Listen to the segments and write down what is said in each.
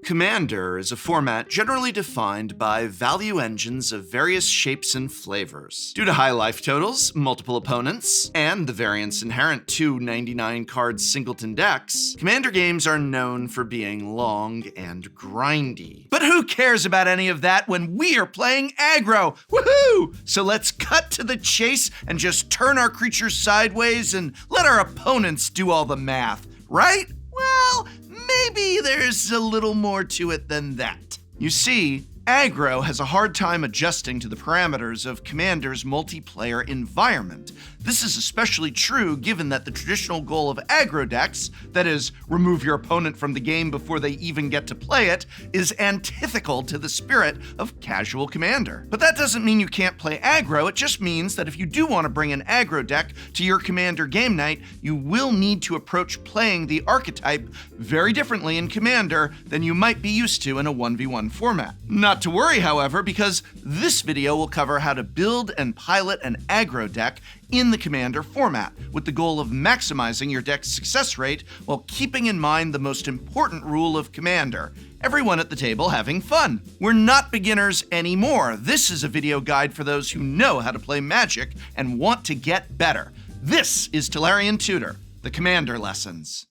Commander is a format generally defined by value engines of various shapes and flavors. Due to high life totals, multiple opponents, and the variance inherent to 99-card singleton decks, Commander games are known for being long and grindy. But who cares about any of that when we are playing Aggro? Woohoo! So let's cut to the chase and just turn our creatures sideways and let our opponents do all the math, right? Well, maybe there's a little more to it than that. You see, Aggro has a hard time adjusting to the parameters of Commander's multiplayer environment. This is especially true given that the traditional goal of aggro decks, that is, remove your opponent from the game before they even get to play it, is antithetical to the spirit of casual Commander. But that doesn't mean you can't play aggro, it just means that if you do want to bring an aggro deck to your Commander game night, you will need to approach playing the archetype very differently in Commander than you might be used to in a 1v1 format. Not to worry, however, because this video will cover how to build and pilot an aggro deck in the Commander format, with the goal of maximizing your deck's success rate while keeping in mind the most important rule of Commander: everyone at the table having fun. We're not beginners anymore. This is a video guide for those who know how to play Magic and want to get better. This is Tolarian Tutor, the Commander lessons.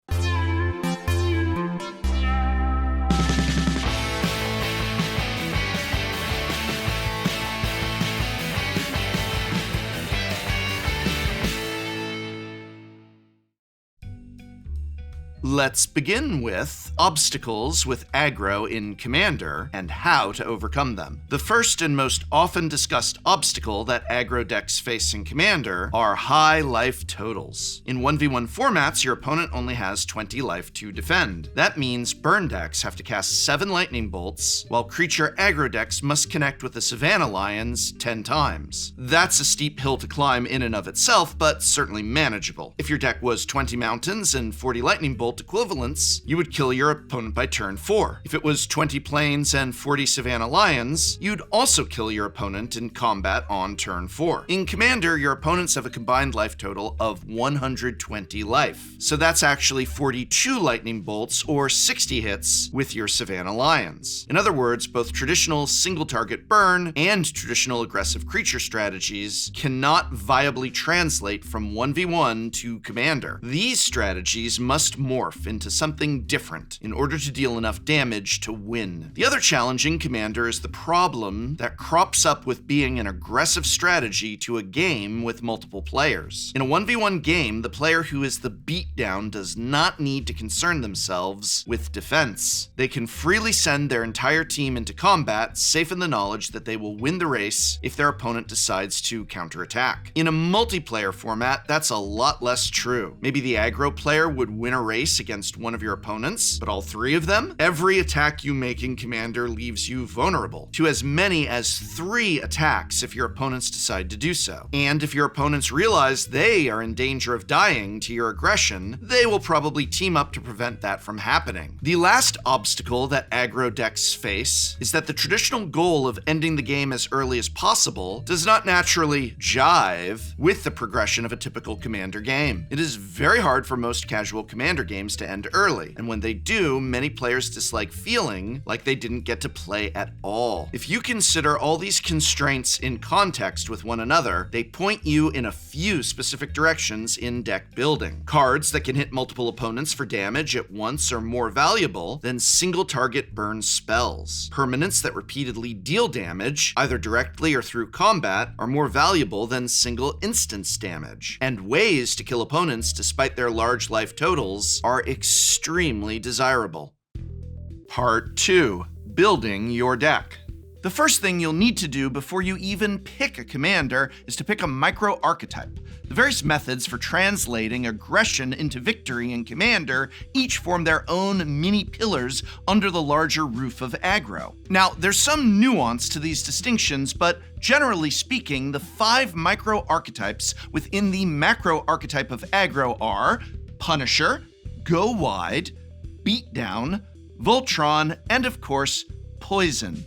Let's begin with obstacles with aggro in Commander and how to overcome them. The first and most often discussed obstacle that aggro decks face in Commander are high life totals. In 1v1 formats, your opponent only has 20 life to defend. That means burn decks have to cast 7 lightning bolts, while creature aggro decks must connect with the Savannah Lions 10 times. That's a steep hill to climb in and of itself, but certainly manageable. If your deck was 20 mountains and 40 lightning bolts equivalents, you would kill your opponent by turn 4. If it was 20 plains and 40 Savannah Lions, you'd also kill your opponent in combat on turn 4. In Commander, your opponents have a combined life total of 120 life. So that's actually 42 lightning bolts or 60 hits with your Savannah Lions. In other words, both traditional single target burn and traditional aggressive creature strategies cannot viably translate from 1v1 to Commander. These strategies must morph into something different in order to deal enough damage to win. The other challenge in Commander is the problem that crops up with being an aggressive strategy to a game with multiple players. In a 1v1 game, the player who is the beatdown does not need to concern themselves with defense. They can freely send their entire team into combat, safe in the knowledge that they will win the race if their opponent decides to counterattack. In a multiplayer format, that's a lot less true. Maybe the aggro player would win a race against one of your opponents, but all 3 of them? Every attack you make in Commander leaves you vulnerable to as many as 3 attacks if your opponents decide to do so. And if your opponents realize they are in danger of dying to your aggression, they will probably team up to prevent that from happening. The last obstacle that aggro decks face is that the traditional goal of ending the game as early as possible does not naturally jive with the progression of a typical Commander game. It is very hard for most casual Commander games to end early, and when they do, many players dislike feeling like they didn't get to play at all. If you consider all these constraints in context with one another, they point you in a few specific directions in deck building. Cards that can hit multiple opponents for damage at once are more valuable than single target burn spells. Permanents that repeatedly deal damage, either directly or through combat, are more valuable than single instance damage. And ways to kill opponents despite their large life totals are extremely desirable. Part 2. Building your deck. The first thing you'll need to do before you even pick a Commander is to pick a micro archetype. The various methods for translating aggression into victory in Commander each form their own mini pillars under the larger roof of aggro. Now, there's some nuance to these distinctions, but generally speaking, the 5 micro archetypes within the macro archetype of aggro are Punisher, Go Wide, Beatdown, Voltron, and of course, Poison.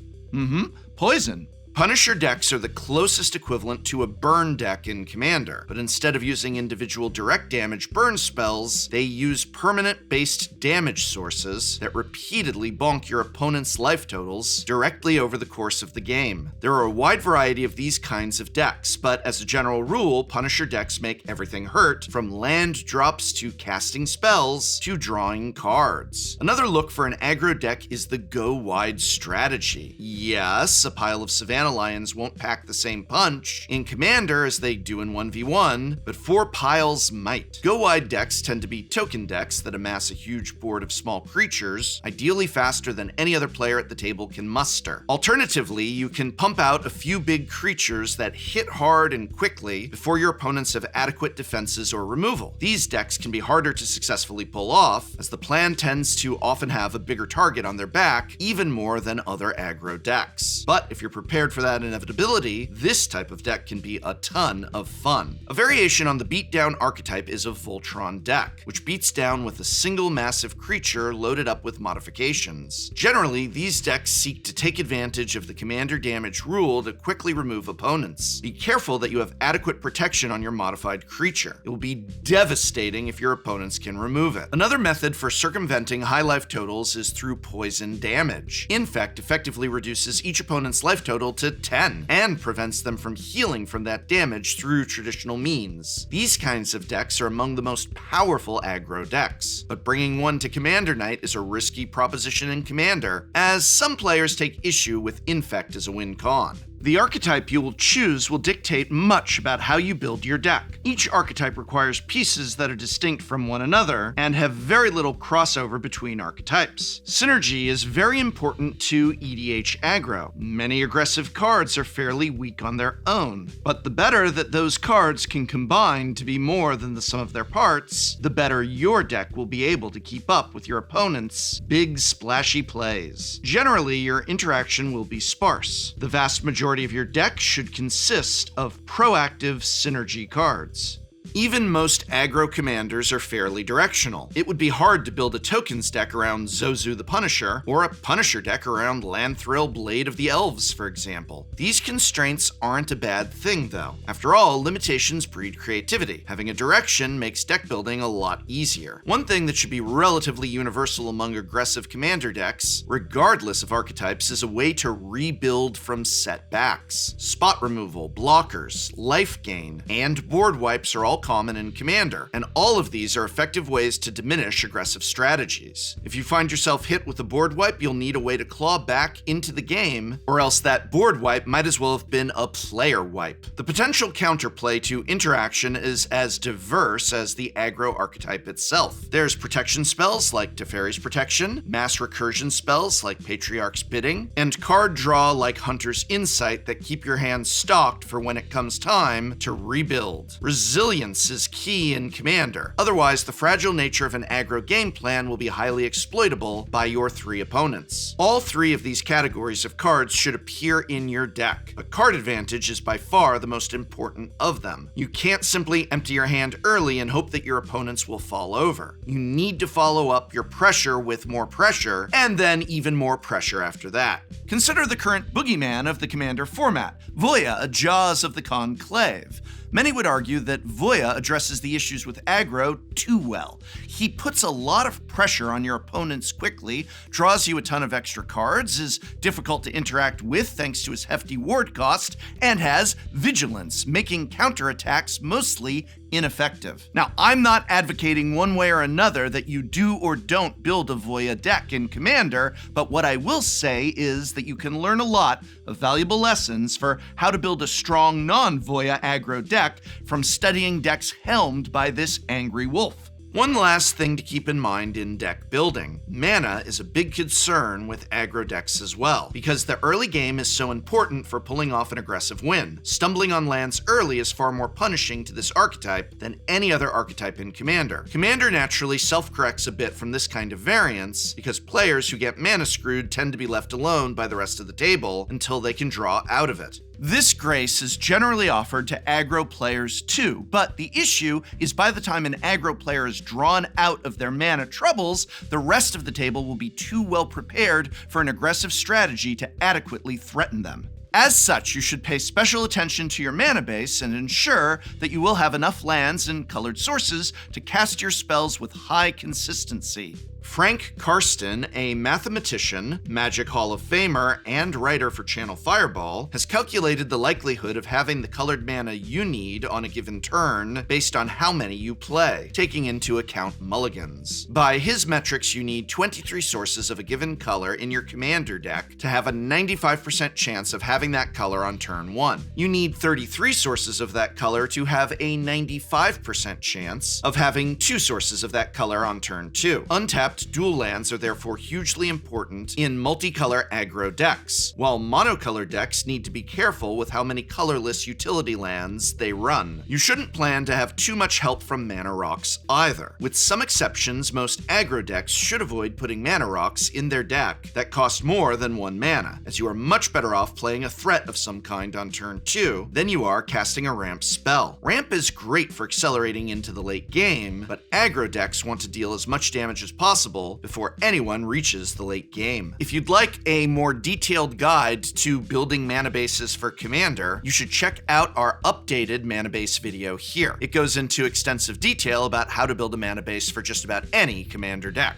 Poison. Punisher decks are the closest equivalent to a burn deck in Commander, but instead of using individual direct damage burn spells, they use permanent-based damage sources that repeatedly bonk your opponent's life totals directly over the course of the game. There are a wide variety of these kinds of decks, but as a general rule, Punisher decks make everything hurt, from land drops to casting spells to drawing cards. Another look for an aggro deck is the go wide strategy. Yes, a pile of Savannah Lions won't pack the same punch in Commander as they do in 1v1, but 4 piles might. Go wide decks tend to be token decks that amass a huge board of small creatures, ideally faster than any other player at the table can muster. Alternatively, you can pump out a few big creatures that hit hard and quickly before your opponents have adequate defenses or removal. These decks can be harder to successfully pull off, as the plan tends to often have a bigger target on their back, even more than other aggro decks. But if you're prepared for that inevitability, this type of deck can be a ton of fun. A variation on the beatdown archetype is a Voltron deck, which beats down with a single massive creature loaded up with modifications. Generally, these decks seek to take advantage of the commander damage rule to quickly remove opponents. Be careful that you have adequate protection on your modified creature. It will be devastating if your opponents can remove it. Another method for circumventing high life totals is through poison damage. Infect effectively reduces each opponent's life total to 10 and prevents them from healing from that damage through traditional means. These kinds of decks are among the most powerful aggro decks, but bringing one to Commander Night is a risky proposition in Commander, as some players take issue with Infect as a win con. The archetype you will choose will dictate much about how you build your deck. Each archetype requires pieces that are distinct from one another and have very little crossover between archetypes. Synergy is very important to EDH aggro. Many aggressive cards are fairly weak on their own, but the better that those cards can combine to be more than the sum of their parts, the better your deck will be able to keep up with your opponent's big splashy plays. Generally, your interaction will be sparse. The vast majority of your deck should consist of proactive synergy cards. Even most aggro commanders are fairly directional. It would be hard to build a tokens deck around Zozu the Punisher, or a Punisher deck around Lanthrill Blade of the Elves, for example. These constraints aren't a bad thing, though. After all, limitations breed creativity. Having a direction makes deck building a lot easier. One thing that should be relatively universal among aggressive commander decks, regardless of archetypes, is a way to rebuild from setbacks. Spot removal, blockers, life gain, and board wipes are all common in Commander, and all of these are effective ways to diminish aggressive strategies. If you find yourself hit with a board wipe, you'll need a way to claw back into the game, or else that board wipe might as well have been a player wipe. The potential counterplay to interaction is as diverse as the aggro archetype itself. There's protection spells like Teferi's Protection, mass recursion spells like Patriarch's Bidding, and card draw like Hunter's Insight that keep your hand stocked for when it comes time to rebuild. Resilience is key in Commander. Otherwise, the fragile nature of an aggro game plan will be highly exploitable by your 3 opponents. All 3 of these categories of cards should appear in your deck. A card advantage is by far the most important of them. You can't simply empty your hand early and hope that your opponents will fall over. You need to follow up your pressure with more pressure, and then even more pressure after that. Consider the current boogeyman of the Commander format, Voya, a Jaws of the Conclave. Many would argue that Voya addresses the issues with aggro too well. He puts a lot of pressure on your opponents quickly, draws you a ton of extra cards, is difficult to interact with thanks to his hefty ward cost, and has vigilance, making counterattacks mostly ineffective. Now, I'm not advocating one way or another that you do or don't build a Voya deck in Commander, but what I will say is that you can learn a lot of valuable lessons for how to build a strong non-Voya aggro deck from studying decks helmed by this angry wolf. One last thing to keep in mind in deck building. Mana is a big concern with aggro decks as well, because the early game is so important for pulling off an aggressive win. Stumbling on lands early is far more punishing to this archetype than any other archetype in Commander. Commander naturally self-corrects a bit from this kind of variance, because players who get mana screwed tend to be left alone by the rest of the table until they can draw out of it. This grace is generally offered to aggro players too, but the issue is by the time an aggro player is drawn out of their mana troubles, the rest of the table will be too well prepared for an aggressive strategy to adequately threaten them. As such, you should pay special attention to your mana base and ensure that you will have enough lands and colored sources to cast your spells with high consistency. Frank Karsten, a mathematician, Magic Hall of Famer, and writer for Channel Fireball, has calculated the likelihood of having the colored mana you need on a given turn based on how many you play, taking into account mulligans. By his metrics, you need 23 sources of a given color in your commander deck to have a 95% chance of having that color on turn 1. You need 33 sources of that color to have a 95% chance of having 2 sources of that color on turn 2. Untapped dual lands are therefore hugely important in multicolor aggro decks, while monocolor decks need to be careful with how many colorless utility lands they run. You shouldn't plan to have too much help from mana rocks either. With some exceptions, most aggro decks should avoid putting mana rocks in their deck that cost more than 1 mana, as you are much better off playing a threat of some kind on turn 2 than you are casting a ramp spell. Ramp is great for accelerating into the late game, but aggro decks want to deal as much damage as possible before anyone reaches the late game. If you'd like a more detailed guide to building mana bases for Commander, you should check out our updated mana base video here. It goes into extensive detail about how to build a mana base for just about any Commander deck.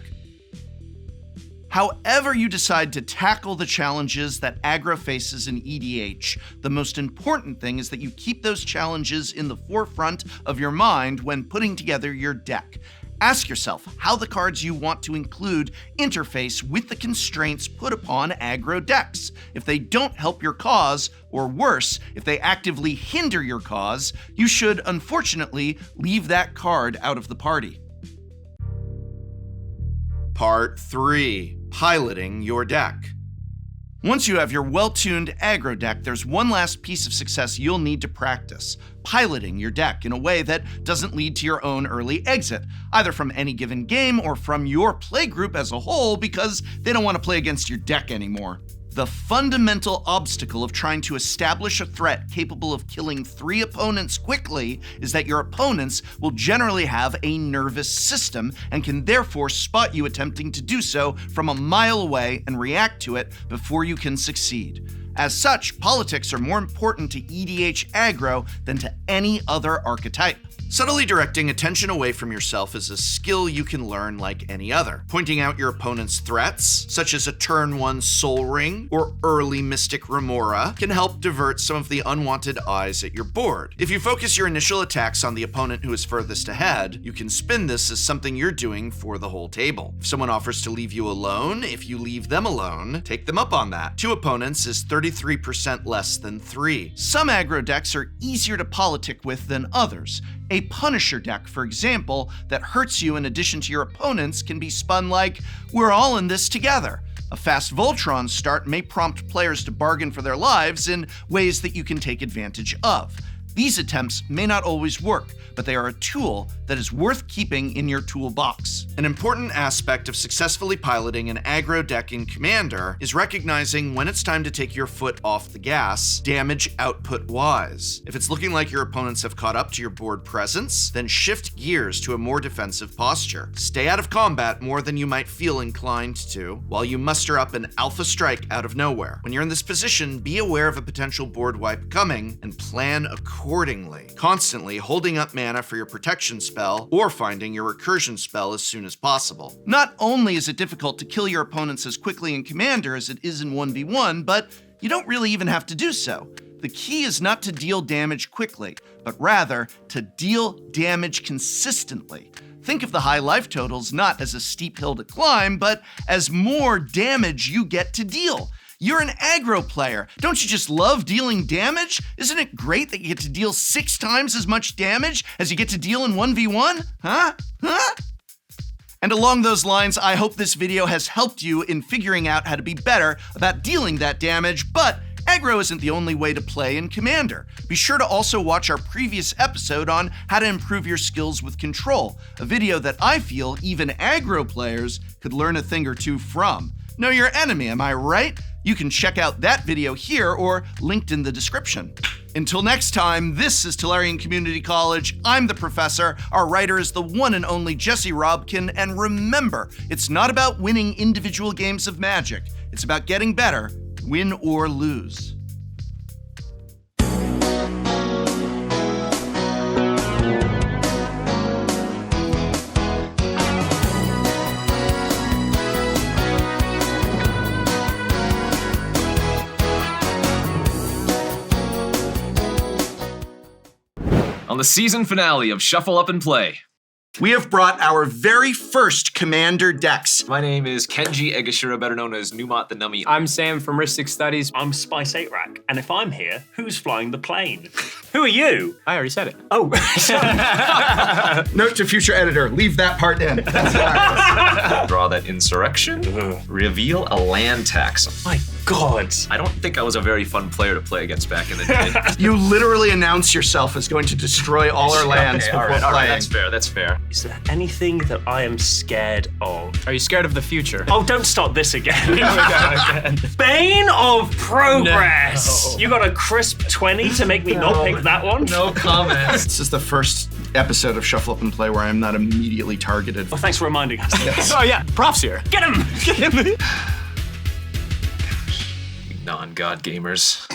However you decide to tackle the challenges that aggro faces in EDH, the most important thing is that you keep those challenges in the forefront of your mind when putting together your deck. Ask yourself how the cards you want to include interface with the constraints put upon aggro decks. If they don't help your cause, or worse, if they actively hinder your cause, you should unfortunately leave that card out of the party. Part 3. Piloting your deck. Once you have your well-tuned aggro deck, there's one last piece of success you'll need to practice: piloting your deck in a way that doesn't lead to your own early exit, either from any given game or from your playgroup as a whole because they don't want to play against your deck anymore. The fundamental obstacle of trying to establish a threat capable of killing 3 opponents quickly is that your opponents will generally have a nervous system and can therefore spot you attempting to do so from a mile away and react to it before you can succeed. As such, politics are more important to EDH aggro than to any other archetype. Subtly directing attention away from yourself is a skill you can learn like any other. Pointing out your opponent's threats, such as a turn 1 Soul Ring or early Mystic Remora, can help divert some of the unwanted eyes at your board. If you focus your initial attacks on the opponent who is furthest ahead, you can spin this as something you're doing for the whole table. If someone offers to leave you alone, if you leave them alone, take them up on that. 2 opponents is 33% less than 3. Some aggro decks are easier to politic with than others. A Punisher deck, for example, that hurts you in addition to your opponents can be spun like, "We're all in this together." A fast Voltron start may prompt players to bargain for their lives in ways that you can take advantage of. These attempts may not always work, but they are a tool that is worth keeping in your toolbox. An important aspect of successfully piloting an aggro deck in Commander is recognizing when it's time to take your foot off the gas, damage output wise. If it's looking like your opponents have caught up to your board presence, then shift gears to a more defensive posture. Stay out of combat more than you might feel inclined to, while you muster up an alpha strike out of nowhere. When you're in this position, be aware of a potential board wipe coming and plan accordingly, constantly holding up mana for your protection spell or finding your recursion spell as soon as possible. Not only is it difficult to kill your opponents as quickly in Commander as it is in 1v1, but you don't really even have to do so. The key is not to deal damage quickly, but rather to deal damage consistently. Think of the high life totals not as a steep hill to climb, but as more damage you get to deal. You're an aggro player. Don't you just love dealing damage? Isn't it great that you get to deal 6 times as much damage as you get to deal in 1v1? Huh? And along those lines, I hope this video has helped you in figuring out how to be better about dealing that damage, but aggro isn't the only way to play in Commander. Be sure to also watch our previous episode on how to improve your skills with control, a video that I feel even aggro players could learn a thing or two from. Know your enemy, am I right? You can check out that video here or linked in the description. Until next time, this is Tolarian Community College. I'm the professor. Our writer is the one and only Jesse Robkin. And remember, it's not about winning individual games of Magic. It's about getting better, win or lose. on the season finale of Shuffle Up and Play. We have brought our very first Commander decks. My name is Kenji Egashira, better known as Numot the Nummy. I'm Sam from Ristic Studies. I'm Spice 8 Rack, and if I'm here, who's flying the plane? Who are you? I already said it. Oh, Note to future editor, leave that part in. That's hilarious. Draw that insurrection. Reveal a land tax. my God. I don't think I was a very fun player to play against back in the day. You literally announce yourself as going to destroy all our lands before all playing. right, that's fair, that's fair. Is there anything that I am scared of? Are you scared of the future? Oh, don't start this again. Bane of Progress. No. You got a crisp 20 to make me not pick that one? No comments. This is the first episode of Shuffle Up and Play where I'm not immediately targeted. Well, thanks for reminding us. Oh yeah, props here. Get him! Get him. Non-god gamers.